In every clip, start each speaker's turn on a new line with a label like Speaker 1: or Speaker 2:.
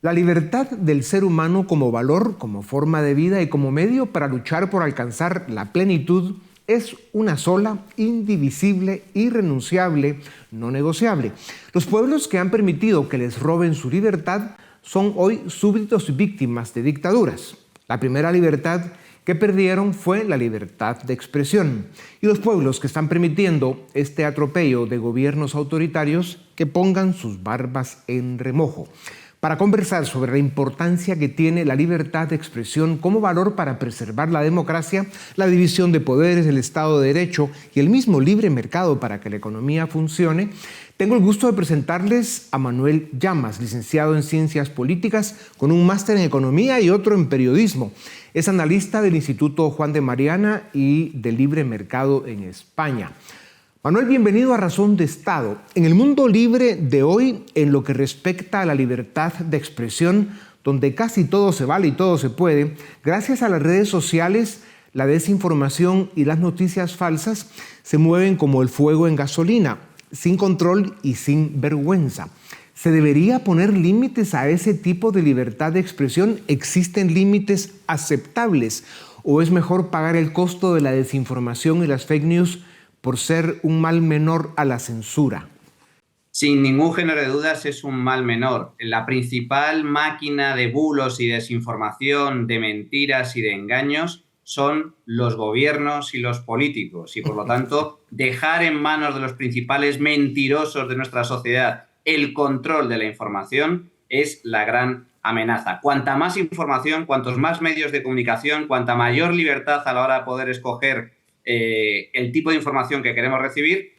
Speaker 1: La libertad del ser humano como valor, como forma de vida y como medio para luchar por alcanzar la plenitud es una sola, indivisible, irrenunciable, no negociable. Los pueblos que han permitido que les roben su libertad son hoy súbditos y víctimas de dictaduras. La primera libertad que perdieron fue la libertad de expresión. Y los pueblos que están permitiendo este atropello de gobiernos autoritarios que pongan sus barbas en remojo. Para conversar sobre la importancia que tiene la libertad de expresión como valor para preservar la democracia, la división de poderes, el Estado de Derecho y el mismo libre mercado para que la economía funcione, tengo el gusto de presentarles a Manuel Llamas, licenciado en Ciencias Políticas con un máster en Economía y otro en Periodismo. Es analista del Instituto Juan de Mariana y del Libre Mercado en España. Manuel, bienvenido a Razón de Estado. En el mundo libre de hoy, en lo que respecta a la libertad de expresión, donde casi todo se vale y todo se puede, gracias a las redes sociales, la desinformación y las noticias falsas se mueven como el fuego en gasolina, sin control y sin vergüenza. ¿Se debería poner límites a ese tipo de libertad de expresión? ¿Existen límites aceptables? ¿O es mejor pagar el costo de la desinformación y las fake news por ser un mal menor a la censura?
Speaker 2: Sin ningún género de dudas es un mal menor. La principal máquina de bulos y desinformación, de mentiras y de engaños son los gobiernos y los políticos. Y por lo tanto, dejar en manos de los principales mentirosos de nuestra sociedad el control de la información es la gran amenaza. Cuanta más información, cuantos más medios de comunicación, cuanta mayor libertad a la hora de poder escoger el tipo de información que queremos recibir,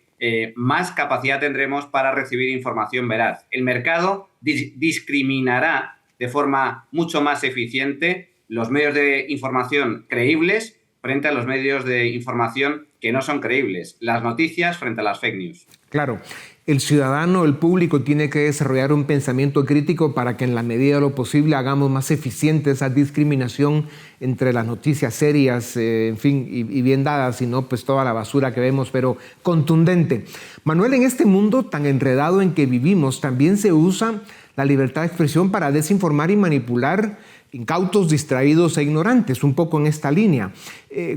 Speaker 2: más capacidad tendremos para recibir información veraz. El mercado discriminará de forma mucho más eficiente los medios de información creíbles frente a los medios de información que no son creíbles, las noticias frente a las fake news.
Speaker 1: Claro, el ciudadano, el público tiene que desarrollar un pensamiento crítico para que en la medida de lo posible hagamos más eficiente esa discriminación entre las noticias serias, en fin, y bien dadas, y no pues toda la basura que vemos, pero contundente. Manuel, en este mundo tan enredado en que vivimos, también se usa la libertad de expresión para desinformar y manipular incautos, distraídos e ignorantes, un poco en esta línea.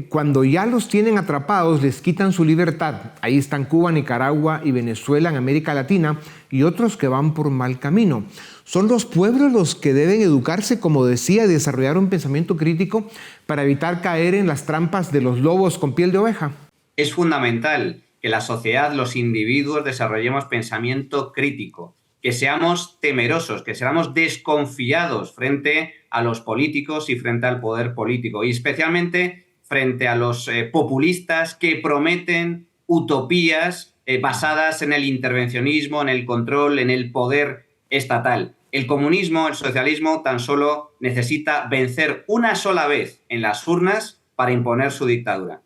Speaker 1: Cuando ya los tienen atrapados, les quitan su libertad. Ahí están Cuba, Nicaragua y Venezuela en América Latina y otros que van por mal camino. Son los pueblos los que deben educarse, como decía, y desarrollar un pensamiento crítico para evitar caer en las trampas de los lobos con piel de oveja.
Speaker 2: Es fundamental que la sociedad, los individuos, desarrollemos pensamiento crítico, que seamos temerosos, que seamos desconfiados frente a los políticos y frente al poder político, y especialmente frente a los populistas que prometen utopías basadas en el intervencionismo, en el control, en el poder estatal. El comunismo, el socialismo, tan solo necesita vencer una sola vez en las urnas para imponer su dictadura.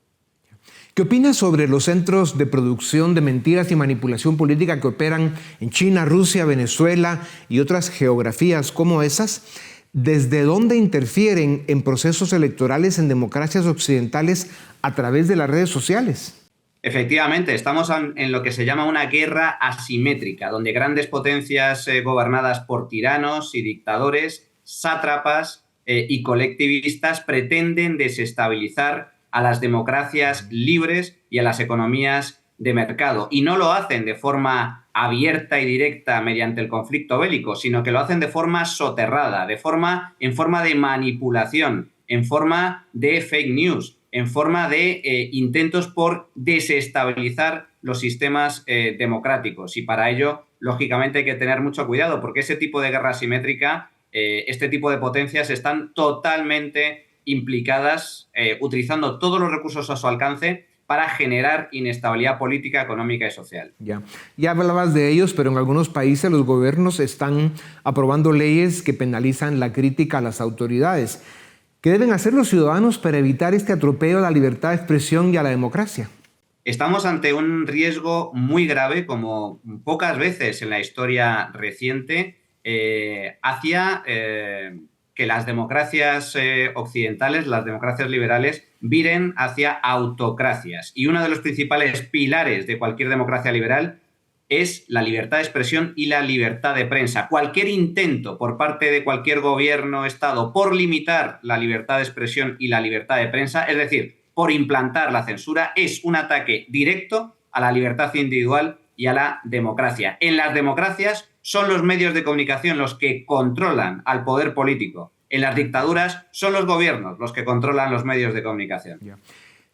Speaker 1: ¿Qué opinas sobre los centros de producción de mentiras y manipulación política que operan en China, Rusia, Venezuela y otras geografías como esas? ¿Desde dónde interfieren en procesos electorales en democracias occidentales a través de las redes sociales?
Speaker 2: Efectivamente, estamos en lo que se llama una guerra asimétrica, donde grandes potencias gobernadas por tiranos y dictadores, sátrapas y colectivistas pretenden desestabilizar a las democracias libres y a las economías de mercado. Y no lo hacen de forma abierta y directa mediante el conflicto bélico, sino que lo hacen de forma soterrada, en forma de manipulación, en forma de fake news, en forma de intentos por desestabilizar los sistemas democráticos. Y para ello, lógicamente, hay que tener mucho cuidado, porque ese tipo de guerra asimétrica, este tipo de potencias están totalmente implicadas, utilizando todos los recursos a su alcance para generar inestabilidad política, económica y social.
Speaker 1: Ya hablabas de ellos, pero en algunos países los gobiernos están aprobando leyes que penalizan la crítica a las autoridades. ¿Qué deben hacer los ciudadanos para evitar este atropello a la libertad de expresión y a la democracia?
Speaker 2: Estamos ante un riesgo muy grave, como pocas veces en la historia reciente, hacia que las democracias occidentales, las democracias liberales, viren hacia autocracias. Y uno de los principales pilares de cualquier democracia liberal es la libertad de expresión y la libertad de prensa. Cualquier intento por parte de cualquier gobierno o Estado por limitar la libertad de expresión y la libertad de prensa, es decir, por implantar la censura, es un ataque directo a la libertad individual y a la democracia. En las democracias son los medios de comunicación los que controlan al poder político. En las dictaduras son los gobiernos los que controlan los medios de comunicación.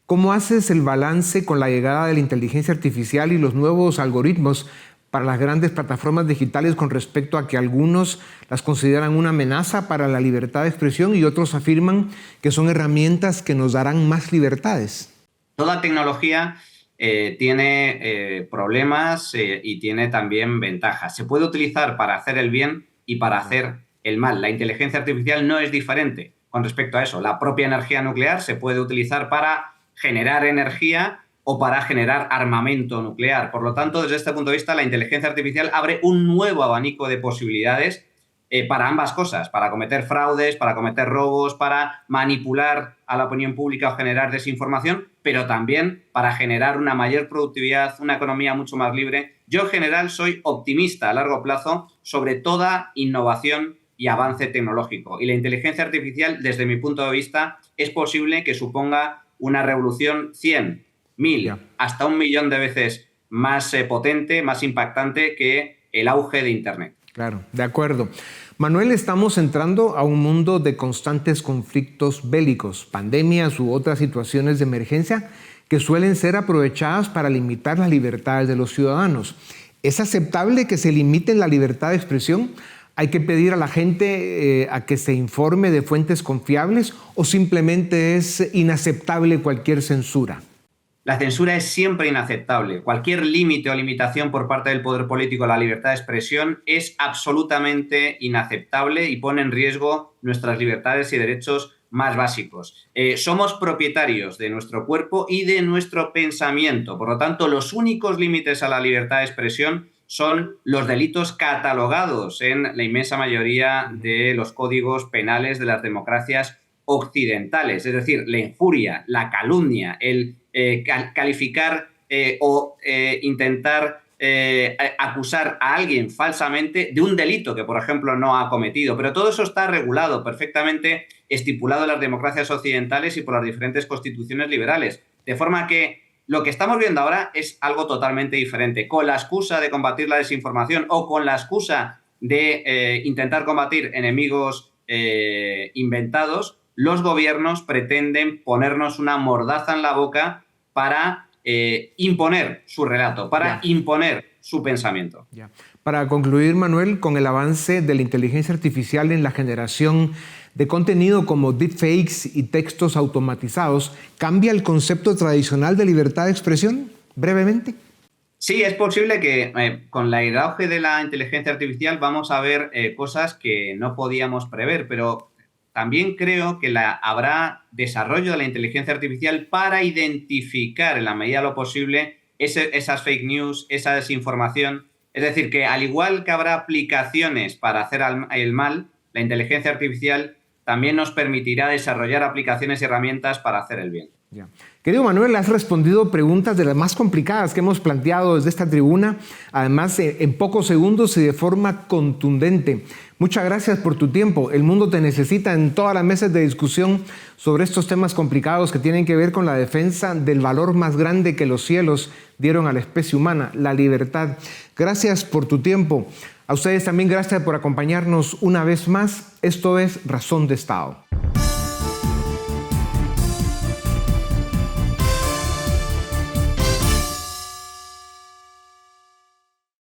Speaker 1: ¿Cómo haces el balance con la llegada de la inteligencia artificial y los nuevos algoritmos para las grandes plataformas digitales con respecto a que algunos las consideran una amenaza para la libertad de expresión y otros afirman que son herramientas que nos darán más libertades?
Speaker 2: Toda tecnología tiene problemas y tiene también ventajas. Se puede utilizar para hacer el bien y para hacer el mal. La inteligencia artificial no es diferente con respecto a eso. La propia energía nuclear se puede utilizar para generar energía o para generar armamento nuclear. Por lo tanto, desde este punto de vista, la inteligencia artificial abre un nuevo abanico de posibilidades para ambas cosas, para cometer fraudes, para cometer robos, para manipular a la opinión pública o generar desinformación, pero también para generar una mayor productividad, una economía mucho más libre. Yo, en general, soy optimista a largo plazo sobre toda innovación y avance tecnológico. Y la inteligencia artificial, desde mi punto de vista, es posible que suponga una revolución 100, 1000, hasta 1.000.000 de veces más potente, más impactante que el auge de Internet.
Speaker 1: Claro, de acuerdo. Manuel, estamos entrando a un mundo de constantes conflictos bélicos, pandemias u otras situaciones de emergencia que suelen ser aprovechadas para limitar las libertades de los ciudadanos. ¿Es aceptable que se limite la libertad de expresión? ¿Hay que pedir a la gente a que se informe de fuentes confiables o simplemente es inaceptable cualquier censura?
Speaker 2: La censura es siempre inaceptable. Cualquier límite o limitación por parte del poder político a la libertad de expresión es absolutamente inaceptable y pone en riesgo nuestras libertades y derechos más básicos. Somos propietarios de nuestro cuerpo y de nuestro pensamiento. Por lo tanto, los únicos límites a la libertad de expresión son los delitos catalogados en la inmensa mayoría de los códigos penales de las democracias occidentales. Es decir, la injuria, la calumnia, el calificar o intentar acusar a alguien falsamente de un delito que, por ejemplo, no ha cometido. Pero todo eso está regulado, perfectamente estipulado en las democracias occidentales y por las diferentes constituciones liberales. De forma que lo que estamos viendo ahora es algo totalmente diferente. Con la excusa de combatir la desinformación o con la excusa de intentar combatir enemigos inventados, los gobiernos pretenden ponernos una mordaza en la boca para imponer su relato, para imponer su pensamiento.
Speaker 1: Para concluir, Manuel, con el avance de la inteligencia artificial en la generación de contenido como deepfakes y textos automatizados, ¿cambia el concepto tradicional de libertad de expresión? Brevemente.
Speaker 2: Sí, es posible que con el auge de la inteligencia artificial vamos a ver cosas que no podíamos prever, pero también creo que habrá desarrollo de la inteligencia artificial para identificar en la medida de lo posible esas fake news, esa desinformación. Es decir, que al igual que habrá aplicaciones para hacer el mal, la inteligencia artificial también nos permitirá desarrollar aplicaciones y herramientas para hacer el bien.
Speaker 1: Querido Manuel, has respondido preguntas de las más complicadas que hemos planteado desde esta tribuna, además en pocos segundos y de forma contundente. Muchas gracias por tu tiempo. El mundo te necesita en todas las mesas de discusión sobre estos temas complicados que tienen que ver con la defensa del valor más grande que los cielos dieron a la especie humana, la libertad. Gracias por tu tiempo. A ustedes también gracias por acompañarnos una vez más. Esto es Razón de Estado.